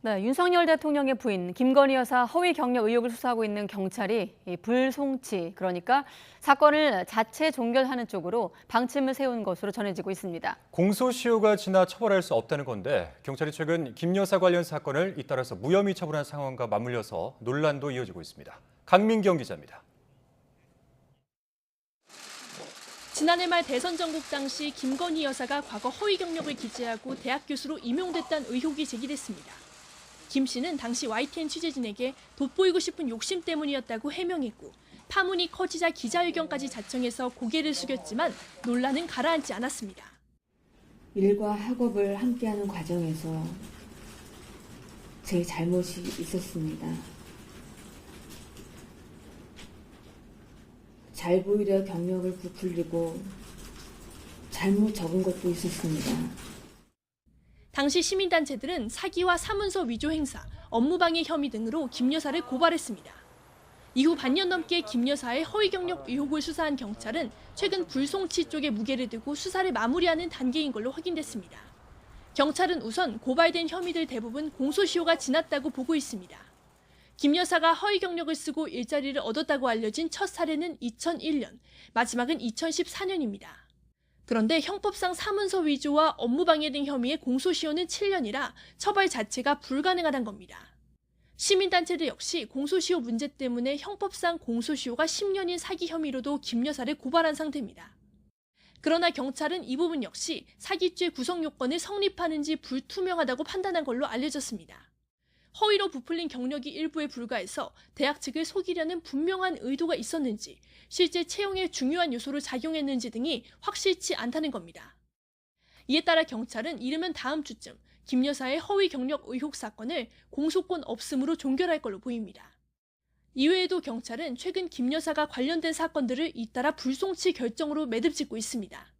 네, 윤석열 대통령의 부인 김건희 여사 허위 경력 의혹을 수사하고 있는 경찰이 이 불송치, 그러니까 사건을 자체 종결하는 쪽으로 방침을 세운 것으로 전해지고 있습니다. 공소시효가 지나 처벌할 수 없다는 건데 경찰이 최근 김 여사 관련 사건을 잇따라서 무혐의 처분한 상황과 맞물려서 논란도 이어지고 있습니다. 강민경 기자입니다. 지난해 말 대선 전국 당시 김건희 여사가 과거 허위 경력을 기재하고 대학 교수로 임용됐다는 의혹이 제기됐습니다. 김 씨는 당시 YTN 취재진에게 돋보이고 싶은 욕심 때문이었다고 해명했고 파문이 커지자 기자회견까지 자청해서 고개를 숙였지만 논란은 가라앉지 않았습니다. 일과 학업을 함께하는 과정에서 제 잘못이 있었습니다. 잘 보이려 경력을 부풀리고 잘못 적은 것도 있었습니다. 당시 시민단체들은 사기와 사문서 위조 행사, 업무방해 혐의 등으로 김 여사를 고발했습니다. 이후 반년 넘게 김 여사의 허위 경력 의혹을 수사한 경찰은 최근 불송치 쪽에 무게를 두고 수사를 마무리하는 단계인 걸로 확인됐습니다. 경찰은 우선 고발된 혐의들 대부분 공소시효가 지났다고 보고 있습니다. 김 여사가 허위 경력을 쓰고 일자리를 얻었다고 알려진 첫 사례는 2001년, 마지막은 2014년입니다. 그런데 형법상 사문서 위조와 업무방해 등 혐의의 공소시효는 7년이라 처벌 자체가 불가능하다는 겁니다. 시민단체들 역시 공소시효 문제 때문에 형법상 공소시효가 10년인 사기 혐의로도 김 여사를 고발한 상태입니다. 그러나 경찰은 이 부분 역시 사기죄 구성 요건을 성립하는지 불투명하다고 판단한 걸로 알려졌습니다. 허위로 부풀린 경력이 일부에 불과해서 대학 측을 속이려는 분명한 의도가 있었는지, 실제 채용에 중요한 요소로 작용했는지 등이 확실치 않다는 겁니다. 이에 따라 경찰은 이르면 다음 주쯤 김 여사의 허위 경력 의혹 사건을 공소권 없음으로 종결할 걸로 보입니다. 이외에도 경찰은 최근 김 여사가 관련된 사건들을 잇따라 불송치 결정으로 매듭짓고 있습니다.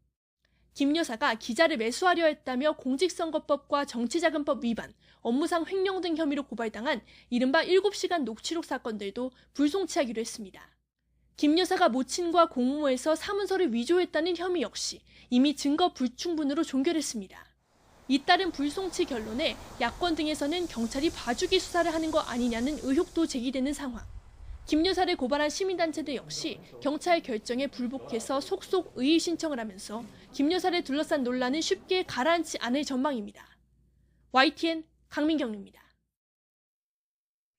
김 여사가 기자를 매수하려 했다며 공직선거법과 정치자금법 위반, 업무상 횡령 등 혐의로 고발당한 이른바 7시간 녹취록 사건들도 불송치하기로 했습니다. 김 여사가 모친과 공모해서 사문서를 위조했다는 혐의 역시 이미 증거 불충분으로 종결했습니다. 잇따른 불송치 결론에 야권 등에서는 경찰이 봐주기 수사를 하는 거 아니냐는 의혹도 제기되는 상황. 김 여사를 고발한 시민단체들 역시 경찰 결정에 불복해서 속속 의의 신청을 하면서 김 여사를 둘러싼 논란은 쉽게 가라앉지 않을 전망입니다. YTN 강민경입니다.